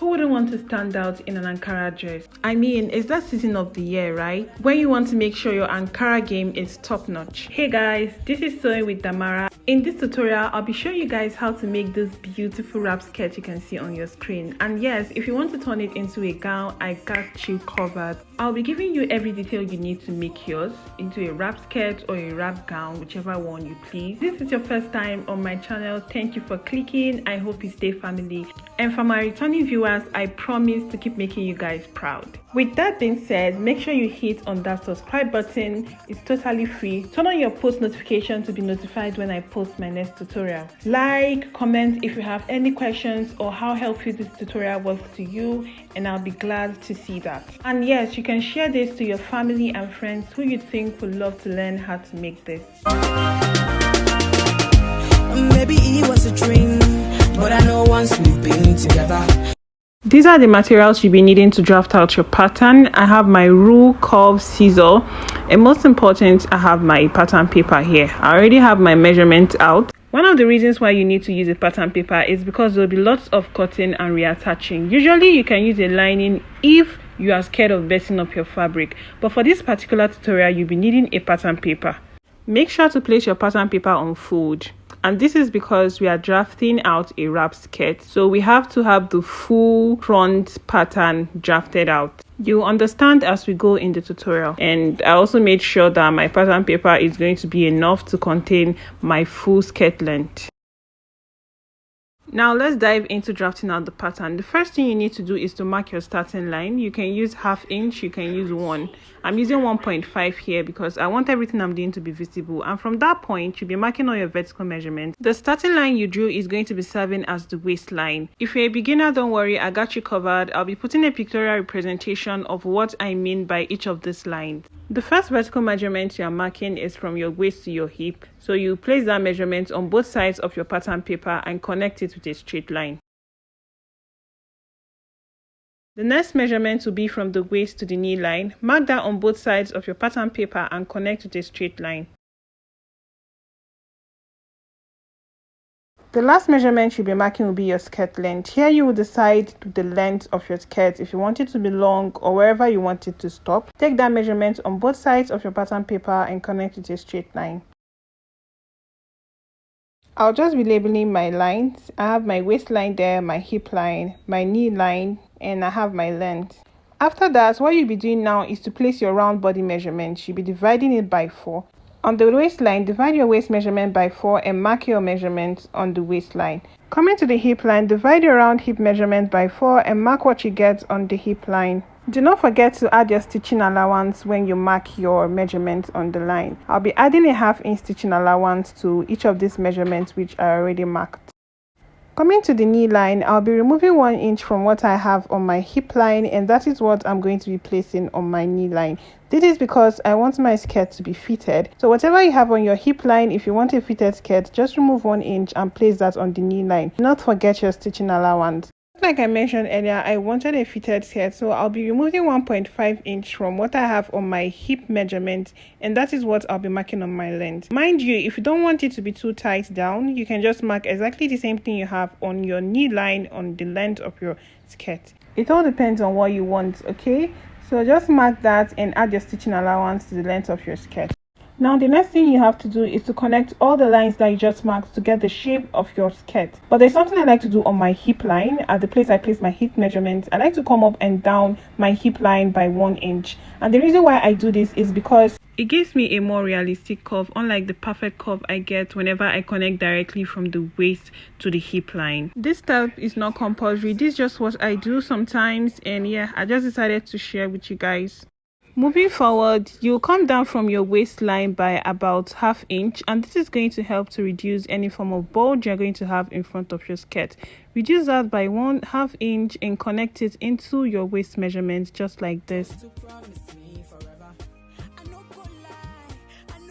Who wouldn't want to stand out in an Ankara dress? I mean, it's that season of the year, right? When you want to make sure your Ankara game is top notch. Hey guys, this is Sewing with Damara. In this tutorial, I'll be showing you guys how to make this beautiful wrap skirt you can see on your screen. And yes, if you want to turn it into a gown, I got you covered. I'll be giving you every detail you need to make yours into a wrap skirt or a wrap gown, whichever one you please. If this is your first time on my channel, thank you for clicking. I hope you stay family. And for my returning viewers, I promise to keep making you guys proud. With that being said, make sure you hit on that subscribe button. It's totally free. Turn on your post notification to be notified when I post my next tutorial. Like, comment if you have any questions or how helpful this tutorial was to you, and I'll be glad to see that. And yes, you can share this to your family and friends who you think would love to learn how to make this. Maybe it was a dream, but I know once we've been together. These are the materials you'll be needing to draft out your pattern. I have my rule, curve, scissor, and most important, I have my pattern paper here. I already have my measurement out. One of the reasons why you need to use a pattern paper is because there will be lots of cutting and reattaching. Usually you can use a lining if you are scared of messing up your fabric, but for this particular tutorial you'll be needing a pattern paper. Make sure to place your pattern paper on fold. And this is because we are drafting out a wrap skirt, so we have to have the full front pattern drafted out. You'll understand as we go in the tutorial. And I also made sure that my pattern paper is going to be enough to contain my full skirt length. Now let's dive into drafting out the pattern. The first thing you need to do is to mark your starting line. You can use 1/2 inch, you can use 1. I'm using 1.5 here because I want everything I'm doing to be visible. And from that point, you'll be marking all your vertical measurements. The starting line you drew is going to be serving as the waistline. If you're a beginner, don't worry, I got you covered. I'll be putting a pictorial representation of what I mean by each of these lines. The first vertical measurement you are marking is from your waist to your hip. So you place that measurement on both sides of your pattern paper and connect it with a straight line. The next measurement will be from the waist to the knee line. Mark that on both sides of your pattern paper and connect with a straight line. The last measurement you'll be marking will be your skirt length. Here you will decide the length of your skirt, if you want it to be long or wherever you want it to stop. Take that measurement on both sides of your pattern paper and connect with a straight line. I'll just be labeling my lines. I have my waistline there, my hip line, my knee line, and I have my length. After that, what you'll be doing now is to place your round body measurement. You'll be dividing it by 4. On the waistline, divide your waist measurement by 4 and mark your measurements on the waistline. Coming to the hip line, divide your round hip measurement by 4 and mark what you get on the hip line. Do not forget to add your stitching allowance when you mark your measurements on the line. I'll be adding a 1/2 inch stitching allowance to each of these measurements which I already marked. Coming to the knee line, I'll be removing 1 inch from what I have on my hip line, and that is what I'm going to be placing on my knee line. This is because I want my skirt to be fitted. So whatever you have on your hip line, if you want a fitted skirt, just remove 1 inch and place that on the knee line. Do not forget your stitching allowance. Like I mentioned earlier, I wanted a fitted skirt, so I'll be removing 1.5 inch from what I have on my hip measurement, and that is what I'll be marking on my length. Mind you, if you don't want it to be too tight down, you can just mark exactly the same thing you have on your knee line on the length of your skirt. It all depends on what you want, okay? So just mark that and add your stitching allowance to the length of your skirt. Now the next thing you have to do is to connect all the lines that you just marked to get the shape of your skirt. But there's something I like to do on my hip line. At the place I place my hip measurement, I like to come up and down my hip line by 1 inch. And the reason why I do this is because it gives me a more realistic curve, unlike the perfect curve I get whenever I connect directly from the waist to the hip line. This step is not compulsory. This is just what I do sometimes, and yeah, I just decided to share with you guys. Moving forward, you'll come down from your waistline by about 1/2 inch, and this is going to help to reduce any form of bulge you're going to have in front of your skirt. Reduce that by 1/2 inch and connect it into your waist measurement just like this.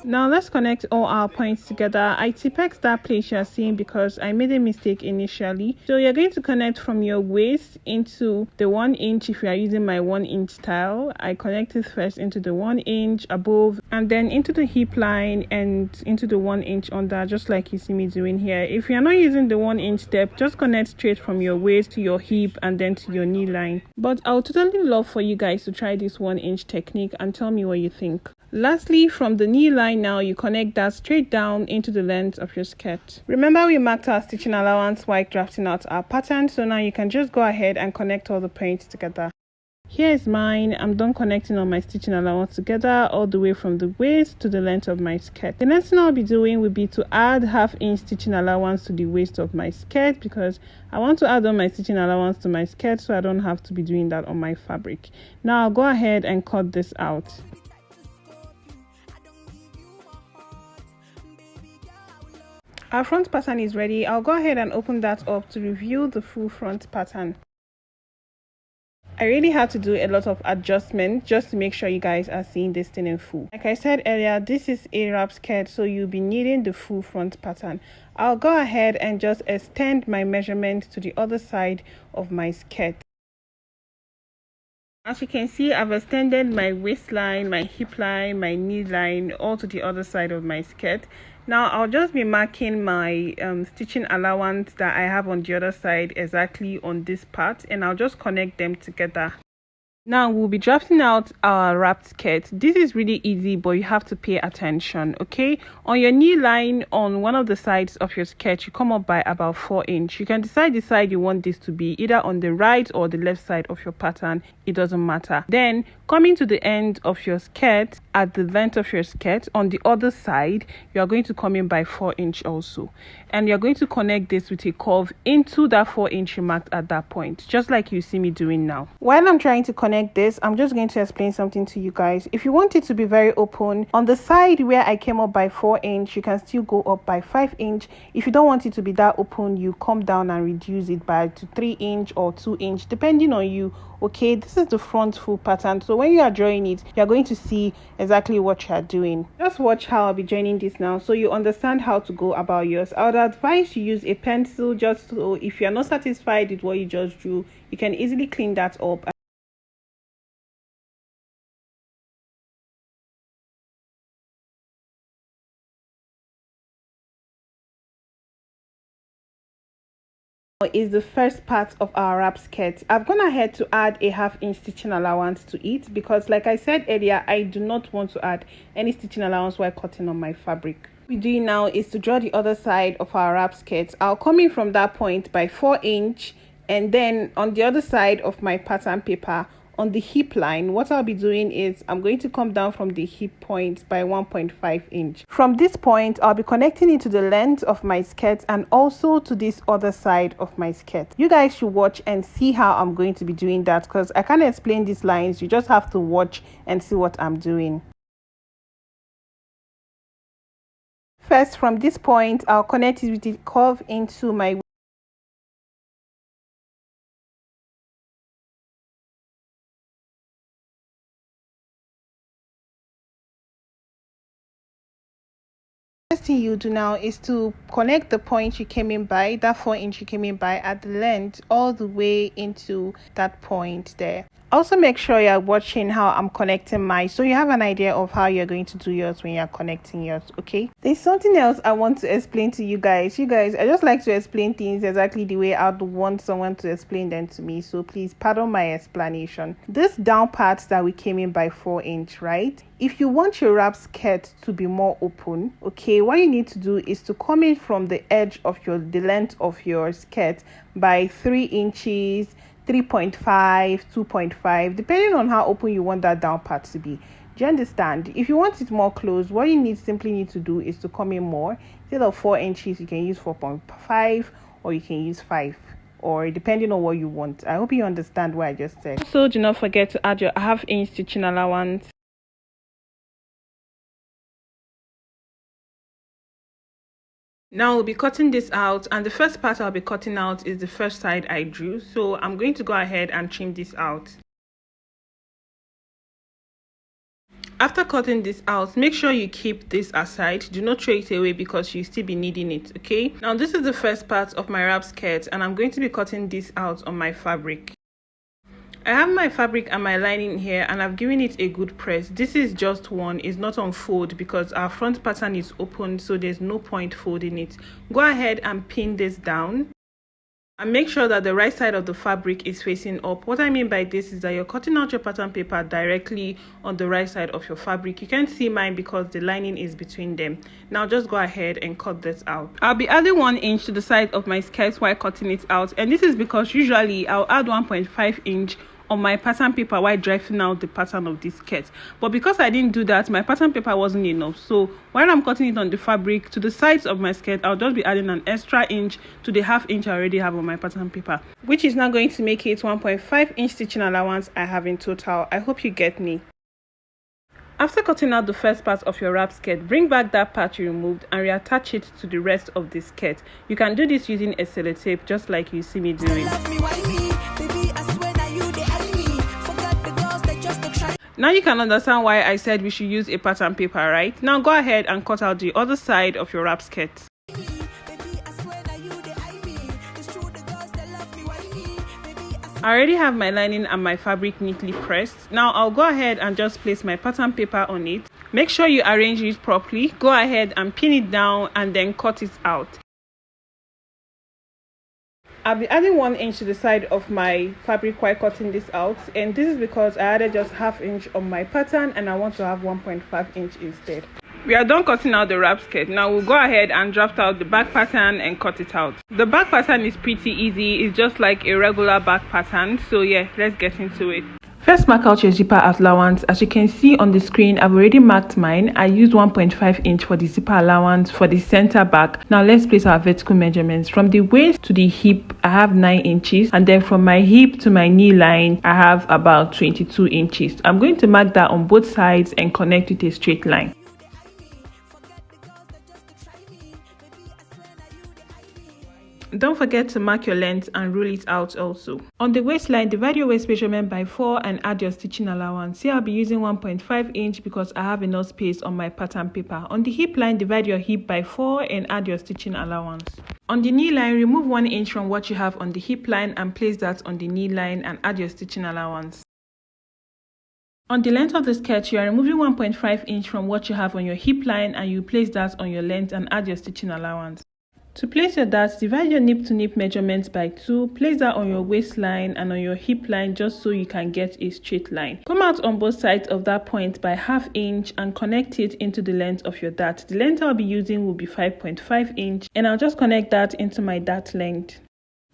Now let's connect all our points together. I Tipex that place you're seeing because I made a mistake initially. So you're going to connect from your waist into the 1 inch if you are using my 1 inch style. I connected first into the 1 inch above and then into the hip line and into the 1 inch under, just like you see me doing here. If you're not using the 1 inch step, just connect straight from your waist to your hip and then to your knee line. But I would totally love for you guys to try this 1 inch technique and tell me what you think. Lastly, from the knee line now, you connect that straight down into the length of your skirt. Remember, we marked our stitching allowance while drafting out our pattern, so now you can just go ahead and connect all the points together. Here is mine. I'm done connecting all my stitching allowance together all the way from the waist to the length of my skirt. The next thing I'll be doing will be to add 1/2 inch stitching allowance to the waist of my skirt, because I want to add on my stitching allowance to my skirt so I don't have to be doing that on my fabric. Now I'll go ahead and cut this out. Our front pattern is ready. I'll go ahead and open that up to review the full front pattern. I really had to do a lot of adjustment just to make sure you guys are seeing this thing in full. Like I said earlier, this is a wrap skirt, so you'll be needing the full front pattern. I'll go ahead and just extend my measurement to the other side of my skirt. As you can see, I've extended my waistline, my hip line, my knee line, all to the other side of my skirt. Now I'll just be marking my stitching allowance that I have on the other side exactly on this part, and I'll just connect them together. Now we'll be drafting out our wrapped skirt. This is really easy, but you have to pay attention, okay? On your knee line, on one of the sides of your skirt, you come up by about 4 inch. You can decide the side you want this to be, either on the right or the left side of your pattern. It doesn't matter. Then coming to the end of your skirt, at the length of your skirt, on the other side, you are going to come in by 4 inch also, and you're going to connect this with a curve into that 4 inch you marked at that point, just like you see me doing now. While I'm trying to connect this, I'm just going to explain something to you guys. If you want it to be very open, on the side where I came up by 4 inch, you can still go up by 5 inch. If you don't want it to be that open, you come down and reduce it by to 3 inch or 2 inch, depending on you. Okay, this is the front full pattern, so when you are drawing it, you're going to see exactly what you are doing. Just watch how I'll be joining this now so you understand how to go about yours. I would advise you use a pencil, just so if you're not satisfied with what you just drew, you can easily clean that up. Is the first part of our wrap skirt. I've gone ahead to add a 1/2 inch stitching allowance to it because, like I said earlier, I do not want to add any stitching allowance while cutting on my fabric. What we're doing now is to draw the other side of our wrap skirt. I'll come in from that point by 4 inch, and then on the other side of my pattern paper, on the hip line, what I'll be doing is I'm going to come down from the hip point by 1.5 inch. From this point, I'll be connecting it to the length of my skirt and also to this other side of my skirt. You guys should watch and see how I'm going to be doing that, because I can't explain these lines. You just have to watch and see what I'm doing. First, from this point, I'll connect it with the curve into my First thing you do now is to connect the point you came in by, that 4 inch you came in by, at the length all the way into that point there. Also make sure you're watching how I'm connecting mine, so you have an idea of how you're going to do yours when you're connecting yours. Okay, there's something else I want to explain to you guys. I just like to explain things exactly the way I'd want someone to explain them to me, so please pardon my explanation. This down part that we came in by 4 inch, right? If you want your wrap skirt to be more open, okay, what you need to do is to come in from the edge of the length of your skirt by 3 inches, 3.5, 2.5, depending on how open you want that down part to be. Do you understand? If you want it more closed, what you simply need to do is to come in more. Instead of 4 inches, you can use 4.5 or you can use 5, or depending on what you want. I hope you understand what I just said. Also, do not forget to add your 1/2 inch stitching allowance. Now we'll be cutting this out, and the first part I'll be cutting out is the first side I drew, so I'm going to go ahead and trim this out. After cutting this out, make sure you keep this aside. Do not throw it away because you still be needing it, okay? Now this is the first part of my wrap skirt, and I'm going to be cutting this out on my fabric. I have my fabric and my lining here, and I've given it a good press. This is just one, it's not on fold because our front pattern is open, so there's no point folding it. Go ahead and pin this down and make sure that the right side of the fabric is facing up. What I mean by this is that you're cutting out your pattern paper directly on the right side of your fabric. You can't see mine because the lining is between them. Now just go ahead and cut this out. I'll be adding 1 inch to the side of my skirt while cutting it out, and this is because usually I'll add 1.5 inch on my pattern paper while driving out the pattern of this skirt, but because I didn't do that, my pattern paper wasn't enough. So while I'm cutting it on the fabric to the sides of my skirt, I'll just be adding an extra inch to the ½ inch I already have on my pattern paper, which is now going to make it 1.5 inch stitching allowance I have in total. I hope you get me. After cutting out the first part of your wrap skirt, bring back that part you removed and reattach it to the rest of the skirt. You can do this using a sellotape, just like you see me doing. Now you can understand why I said we should use a pattern paper, right? Now go ahead and cut out the other side of your wrap skirt. I already have my lining and my fabric neatly pressed. Now I'll go ahead and just place my pattern paper on it. Make sure you arrange it properly. Go ahead and pin it down and then cut it out. I'll be adding 1 inch to the side of my fabric while cutting this out, and this is because I added just ½ inch on my pattern and I want to have 1.5 inch instead. We are done cutting out the wrap skirt. Now we'll go ahead and draft out the back pattern and cut it out. The back pattern is pretty easy. It's just like a regular back pattern. So yeah, let's get into it. First, mark out your zipper allowance. As you can see on the screen, I've already marked mine. I used 1.5 inch for the zipper allowance for the center back. Now let's place our vertical measurements. From the waist to the hip, I have 9 inches, and then from my hip to my knee line, I have about 22 inches. I'm going to mark that on both sides and connect with a straight line. Don't forget to mark your length and rule it out also. On the waistline, divide your waist measurement by 4 and add your stitching allowance. Here I'll be using 1.5 inch because I have enough space on my pattern paper. On the hip line, divide your hip by 4 and add your stitching allowance. On the knee line, remove 1 inch from what you have on the hip line and place that on the knee line and add your stitching allowance. On the length of the skirt, you are removing 1.5 inch from what you have on your hip line and you place that on your length and add your stitching allowance. To place your darts, divide your nip to nip measurements by 2, place that on your waistline and on your hip line just so you can get a straight line. Come out on both sides of that point by ½ inch and connect it into the length of your dart. The length I'll be using will be 5.5 inch and I'll just connect that into my dart length.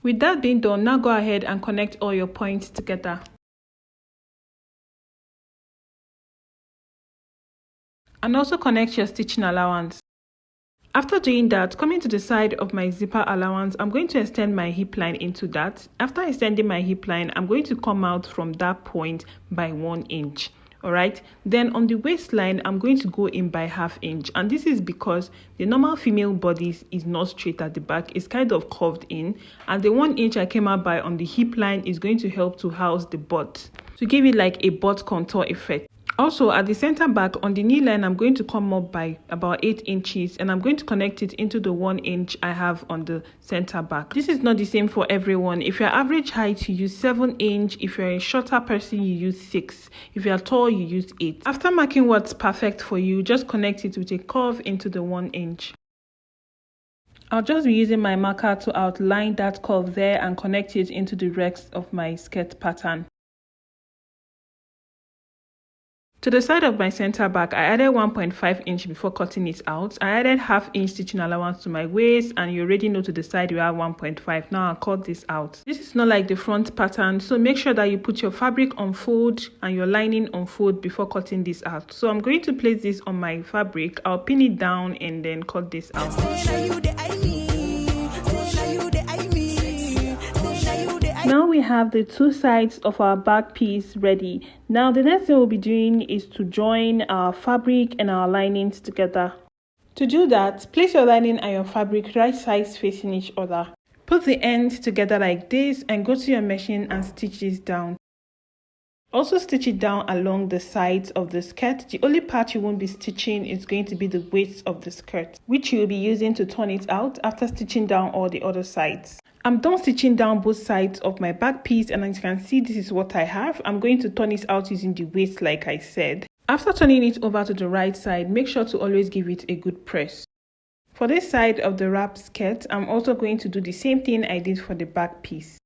With that being done, now go ahead and connect all your points together. And also connect your stitching allowance. After doing that, coming to the side of my zipper allowance, I'm going to extend my hip line into that. After extending my hip line, I'm going to come out from that point by 1 inch. Alright, then on the waistline, I'm going to go in by ½ inch, and this is because the normal female bodice is not straight at the back, it's kind of curved in, and the 1 inch I came out by on the hip line is going to help to house the butt, to give it like a butt contour effect. Also, at the center back on the knee line, I'm going to come up by about 8 inches and I'm going to connect it into the 1 inch I have on the center back. This is not the same for everyone. If you're average height, you use 7 inch. If you're a shorter person, you use 6. If you're tall, you use 8. After marking what's perfect for you, just connect it with a curve into the 1 inch. I'll just be using my marker to outline that curve there and connect it into the rest of my skirt pattern. To the side of my center back, I added 1.5 inch before cutting it out. I added ½ inch stitching allowance to my waist, and you already know to the side you have 1.5. Now I'll cut this out. This is not like the front pattern, so make sure that you put your fabric on fold and your lining on fold before cutting this out. So I'm going to place this on my fabric. I'll pin it down and then cut this out. Now we have the two sides of our back piece ready. Now the next thing we'll be doing is to join our fabric and our linings together. To do that, place your lining and your fabric right sides facing each other. Put the ends together like this and go to your machine and stitch this down. Also stitch it down along the sides of the skirt. The only part you won't be stitching is going to be the waist of the skirt, which you'll be using to turn it out after stitching down all the other sides. I'm done stitching down both sides of my back piece, and as you can see, this is what I have. I'm going to turn it out using the waist like I said. After turning it over to the right side, make sure to always give it a good press. For this side of the wrap skirt, I'm also going to do the same thing I did for the back piece.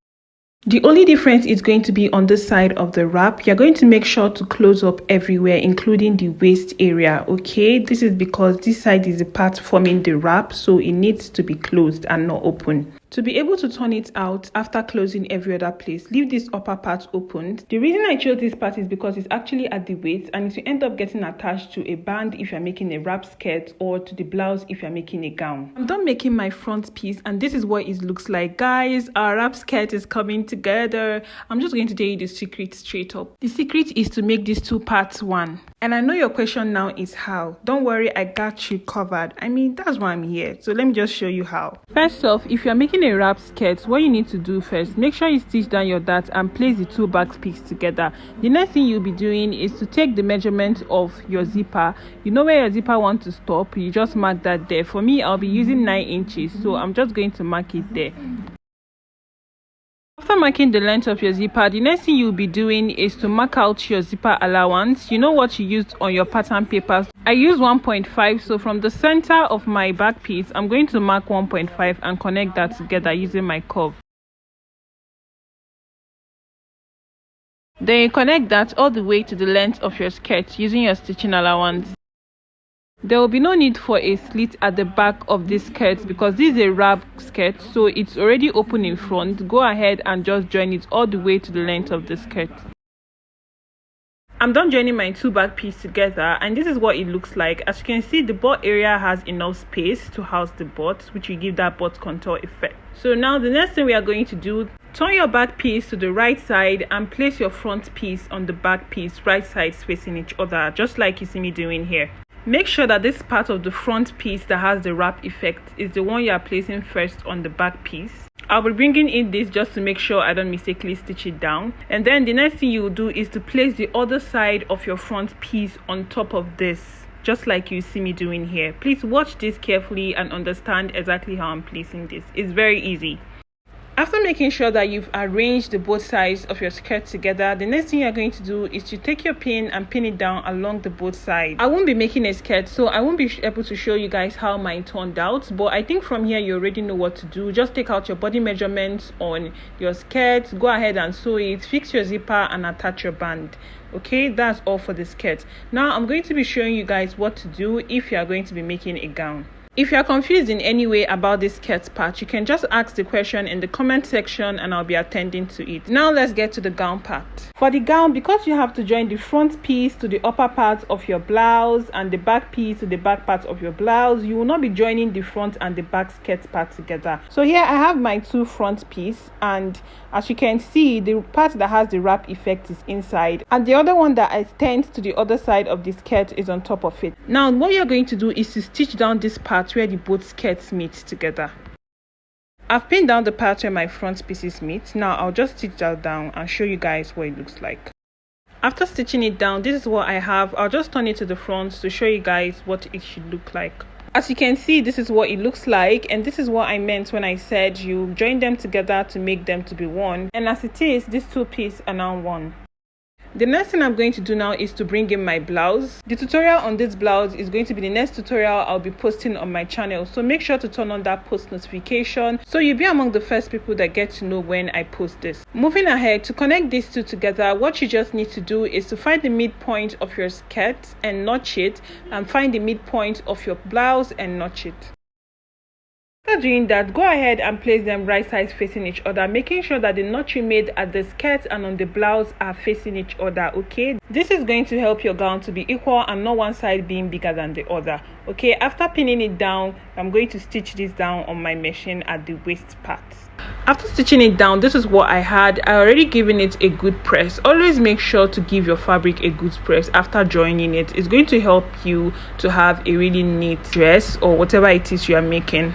The only difference is going to be on this side of the wrap. You're going to make sure to close up everywhere, including the waist area, okay? This is because this side is the part forming the wrap, so it needs to be closed and not open. To be able to turn it out after closing every other place, leave this upper part opened. The reason I chose this part is because it's actually at the waist, and it will end up getting attached to a band if you're making a wrap skirt, or to the blouse if you're making a gown. I'm done making my front piece, and this is what it looks like. Guys, our wrap skirt is coming together. I'm just going to tell you the secret straight up. The secret is to make these two parts one. And I know your question now is how. Don't worry, I got you covered. I mean, that's why I'm here. So let me just show you how. First off, if you're making a wrap skirt, what you need to do first, make sure you stitch down your dart and place the two back pieces together. The next thing you'll be doing is to take the measurement of your zipper. You know where your zipper wants to stop, you just mark that there. For me, I'll be using 9 inches, so I'm just going to mark it there. After marking the length of your zipper, the next thing you'll be doing is to mark out your zipper allowance. You know what you used on your pattern papers. I use 1.5, so from the center of my back piece, I'm going to mark 1.5 and connect that together using my curve. Then you connect that all the way to the length of your skirt using your stitching allowance. There will be no need for a slit at the back of this skirt because this is a wrap skirt, so it's already open in front. Go ahead and just join it all the way to the length of the skirt. I'm done joining my two back pieces together, and this is what it looks like. As you can see, the butt area has enough space to house the butt, which will give that butt contour effect. So now the next thing we are going to do, turn your back piece to the right side and place your front piece on the back piece, right sides facing each other, just like you see me doing here. Make sure that this part of the front piece that has the wrap effect is the one you are placing first on the back piece. I'll be bringing in this just to make sure I don't mistakenly stitch it down. And then the next thing you will do is to place the other side of your front piece on top of this, just like you see me doing here. Please watch this carefully and understand exactly how I'm placing this. It's very easy. After making sure that you've arranged the both sides of your skirt together, the next thing you're going to do is to take your pin and pin it down along the both sides. I won't be making a skirt, so I won't be able to show you guys how mine turned out, but I think from here you already know what to do. Just take out your body measurements on your skirt, go ahead and sew it, fix your zipper and attach your band. Okay, that's all for the skirt. Now I'm going to be showing you guys what to do if you are going to be making a gown. If you are confused in any way about this skirt part, you can just ask the question in the comment section and I'll be attending to it. Now let's get to the gown part. For the gown, because you have to join the front piece to the upper part of your blouse and the back piece to the back part of your blouse, you will not be joining the front and the back skirt part together. So here I have my two front piece, and as you can see, the part that has the wrap effect is inside and the other one that extends to the other side of the skirt is on top of it. Now what you're going to do is to stitch down this part where the both skirts meet together. I've pinned down the part where my front pieces meet. Now I'll just stitch that down and show you guys what it looks like. After stitching it down, this is what I have. I'll just turn it to the front to show you guys what it should look like. As you can see, this is what it looks like, and this is what I meant when I said you join them together to make them to be one. And as it is, these two pieces are now one. The next thing I'm going to do now is to bring in my blouse. The tutorial on this blouse is going to be the next tutorial I'll be posting on my channel, so make sure to turn on that post notification so you'll be among the first people that get to know when I post this. Moving ahead, to connect these two together, what you just need to do is to find the midpoint of your skirt and notch it, and find the midpoint of your blouse and notch it. After doing that, go ahead and place them right sides facing each other, making sure that the notch you made at the skirt and on the blouse are facing each other. Okay, this is going to help your gown to be equal and not one side being bigger than the other. Okay, after pinning it down, I'm going to stitch this down on my machine at the waist part. After stitching it down, this is what I had. I already given it a good press. Always make sure to give your fabric a good press after joining it. It's going to help you to have a really neat dress or whatever it is you are making.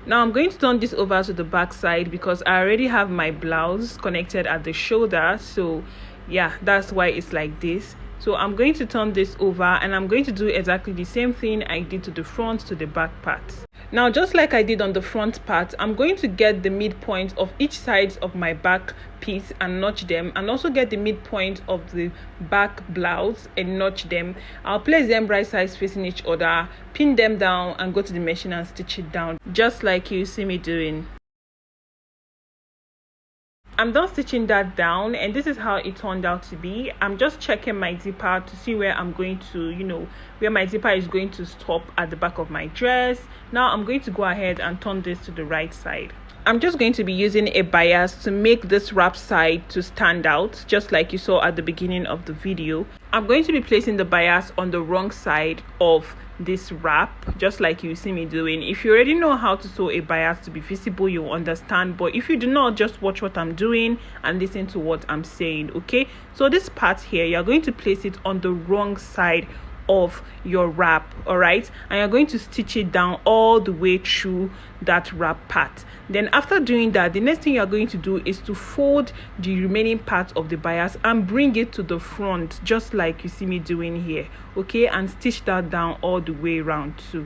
Now I'm going to turn this over to the back side because I already have my blouse connected at the shoulder. So yeah, that's why it's like this. So I'm going to turn this over and I'm going to do exactly the same thing I did to the front to the back part. Now, just like I did on the front part, I'm going to get the midpoint of each side of my back piece and notch them, and also get the midpoint of the back blouse and notch them. I'll place them right sides facing each other, pin them down, and go to the machine and stitch it down, just like you see me doing. I'm done stitching that down, and this is how it turned out to be. I'm just checking my zipper to see where I'm going to, where my zipper is going to stop at the back of my dress. Now I'm going to go ahead and turn this to the right side. I'm just going to be using a bias to make this wrap side to stand out, just like you saw at the beginning of the video. I'm going to be placing the bias on the wrong side of this wrap, just like you see me doing. If you already know how to sew a bias to be visible, you'll understand, but if you do not, just watch what I'm doing and listen to what I'm saying. Okay, so this part here, you're going to place it on the wrong side of your wrap, all right, and you're going to stitch it down all the way through that wrap part. Then after doing that, the next thing you're going to do is to fold the remaining part of the bias and bring it to the front, just like you see me doing here. Okay, and stitch that down all the way around too.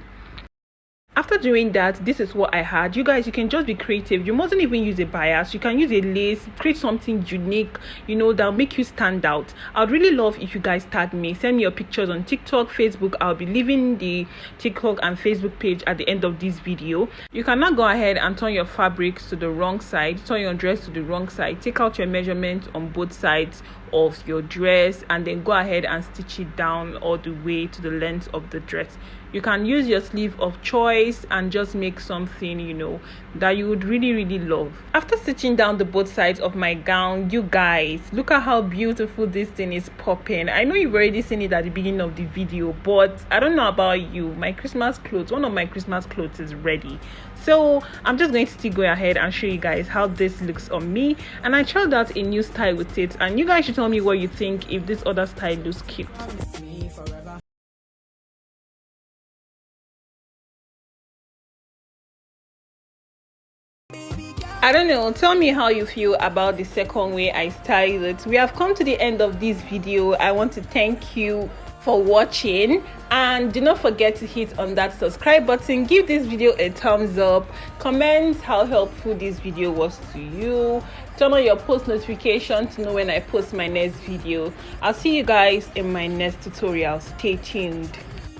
After doing that, this is what I had. You guys, you can just be creative. You mustn't even use a bias. You can use a lace, create something unique, that'll make you stand out. I'd really love if you guys tag me, send me your pictures on TikTok, Facebook. I'll be leaving the TikTok and Facebook page at the end of this video. You can now go ahead and turn your fabrics to the wrong side, turn your dress to the wrong side, take out your measurements on both sides of your dress, and then go ahead and stitch it down all the way to the length of the dress. You can use your sleeve of choice and just make something that you would really love. After stitching down the both sides of my gown, you guys, look at how beautiful this thing is popping. I know you've already seen it at the beginning of the video, but I don't know about you. My Christmas clothes, one of my Christmas clothes is ready. So I'm just going to still go ahead and show you guys how this looks on me, and I tried out a new style with it, and you guys should tell me what you think if this other style looks cute. I don't know, tell me how you feel about the second way I styled it. We have come to the end of this video. I want to thank you for watching, and do not forget to hit on that subscribe button, give this video a thumbs up, comment how helpful this video was to you, turn on your post notification to know when I post my next video. I'll see you guys in my next tutorial. Stay tuned.